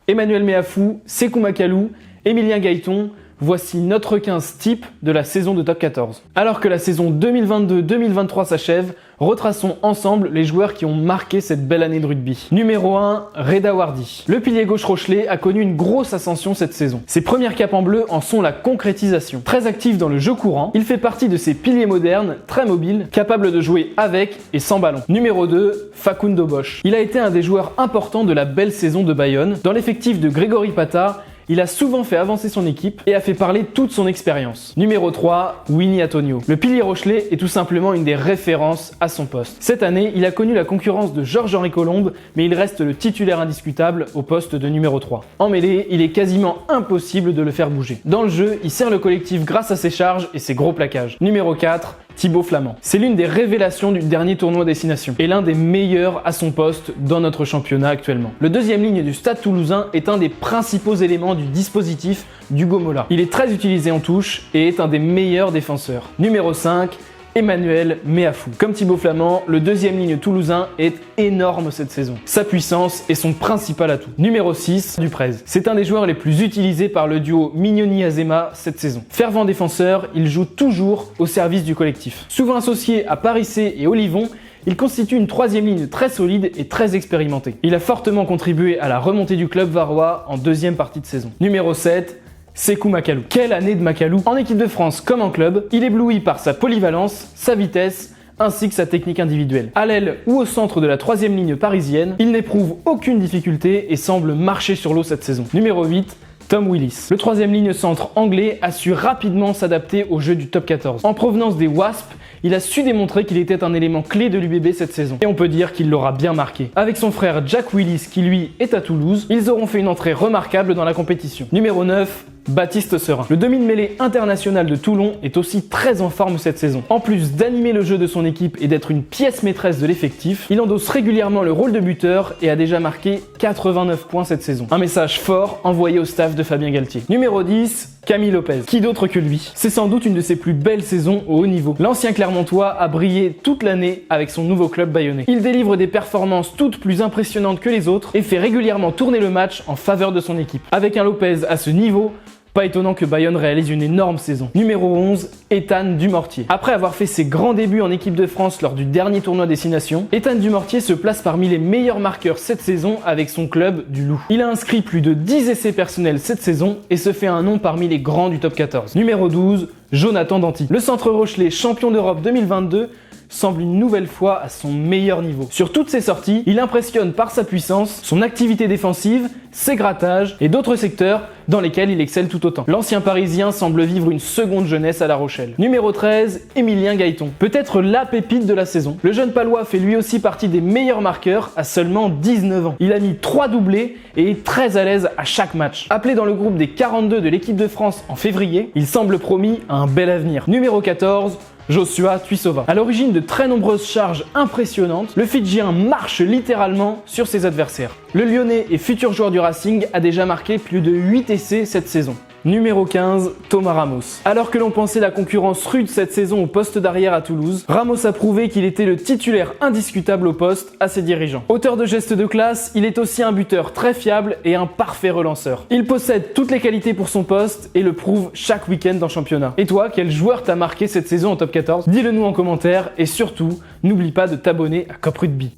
Emmanuel Meafou, Sékou Makalou, Emilien Gaëton, voici notre 15 type de la saison de Top 14. Alors que la saison 2022-2023 s'achève, retraçons ensemble les joueurs qui ont marqué cette belle année de rugby. Numéro 1, Reda Wardi. Le pilier gauche rochelais a connu une grosse ascension cette saison. Ses premières capes en bleu en sont la concrétisation. Très actif dans le jeu courant, il fait partie de ces piliers modernes, très mobiles, capables de jouer avec et sans ballon. Numéro 2, Facundo Bosch. Il a été un des joueurs importants de la belle saison de Bayonne. Dans l'effectif de Grégory Pata, il a souvent fait avancer son équipe et a fait parler toute son expérience. Numéro 3, Winnie Atonio. Le pilier rochelais est tout simplement une des références à son poste. Cette année, il a connu la concurrence de Georges-Henri Colombe, mais il reste le titulaire indiscutable au poste de numéro 3. En mêlée, il est quasiment impossible de le faire bouger. Dans le jeu, il sert le collectif grâce à ses charges et ses gros plaquages. Numéro 4, Thibaut Flament. C'est l'une des révélations du dernier tournoi Destination et l'un des meilleurs à son poste dans notre championnat actuellement. Le deuxième ligne du Stade Toulousain est un des principaux éléments du dispositif du Gomola. Il est très utilisé en touche et est un des meilleurs défenseurs. Numéro 5, Emmanuel Meafou. Comme Thibaut Flament, le deuxième ligne toulousain est énorme cette saison. Sa puissance est son principal atout. Numéro 6, Duprez. C'est un des joueurs les plus utilisés par le duo Mignoni-Azema cette saison. Fervent défenseur, il joue toujours au service du collectif. Souvent associé à Parissé et Olivon, il constitue une troisième ligne très solide et très expérimentée. Il a fortement contribué à la remontée du club varois en deuxième partie de saison. Numéro 7, Sékou Makalou. Quelle année de Makalou! En équipe de France comme en club, il éblouit par sa polyvalence, sa vitesse, ainsi que sa technique individuelle. À l'aile ou au centre de la troisième ligne parisienne, il n'éprouve aucune difficulté et semble marcher sur l'eau cette saison. Numéro 8, Tom Willis. Le troisième ligne centre anglais a su rapidement s'adapter au jeu du top 14. En provenance des Wasps, il a su démontrer qu'il était un élément clé de l'UBB cette saison. Et on peut dire qu'il l'aura bien marqué. Avec son frère Jack Willis qui lui est à Toulouse, ils auront fait une entrée remarquable dans la compétition. Numéro 9, Baptiste Serin. Le demi-de-mêlée international de Toulon est aussi très en forme cette saison. En plus d'animer le jeu de son équipe et d'être une pièce maîtresse de l'effectif, il endosse régulièrement le rôle de buteur et a déjà marqué 89 points cette saison. Un message fort envoyé au staff de Fabien Galtier. Numéro 10, Camille Lopez. Qui d'autre que lui? C'est sans doute une de ses plus belles saisons au haut niveau. L'ancien Clermontois a brillé toute l'année avec son nouveau club bayonnais. Il délivre des performances toutes plus impressionnantes que les autres et fait régulièrement tourner le match en faveur de son équipe. Avec un Lopez à ce niveau, pas étonnant que Bayonne réalise une énorme saison. Numéro 11, Ethan Dumortier. Après avoir fait ses grands débuts en équipe de France lors du dernier tournoi Destination, Ethan Dumortier se place parmi les meilleurs marqueurs cette saison avec son club du Loup. Il a inscrit plus de 10 essais personnels cette saison et se fait un nom parmi les grands du top 14. Numéro 12, Jonathan Danty. Le centre rochelais champion d'Europe 2022 semble une nouvelle fois à son meilleur niveau. Sur toutes ses sorties, il impressionne par sa puissance, son activité défensive, ses grattages et d'autres secteurs dans lesquels il excelle tout autant. L'ancien parisien semble vivre une seconde jeunesse à La Rochelle. Numéro 13, Emilien Gaëton. Peut-être la pépite de la saison. Le jeune palois fait lui aussi partie des meilleurs marqueurs à seulement 19 ans. Il a mis 3 doublés et est très à l'aise à chaque match. Appelé dans le groupe des 42 de l'équipe de France en février, il semble promis à un bel avenir. Numéro 14, Joshua Tuisova. À l'origine de très nombreuses charges impressionnantes, le Fidjien marche littéralement sur ses adversaires. Le Lyonnais et futur joueur du Racing a déjà marqué plus de 8 essais cette saison. Numéro 15, Thomas Ramos. Alors que l'on pensait la concurrence rude cette saison au poste d'arrière à Toulouse, Ramos a prouvé qu'il était le titulaire indiscutable au poste à ses dirigeants. Auteur de gestes de classe, il est aussi un buteur très fiable et un parfait relanceur. Il possède toutes les qualités pour son poste et le prouve chaque week-end en championnat. Et toi, quel joueur t'a marqué cette saison en top 14? Dis-le nous en commentaire et surtout, n'oublie pas de t'abonner à Cop Rugby.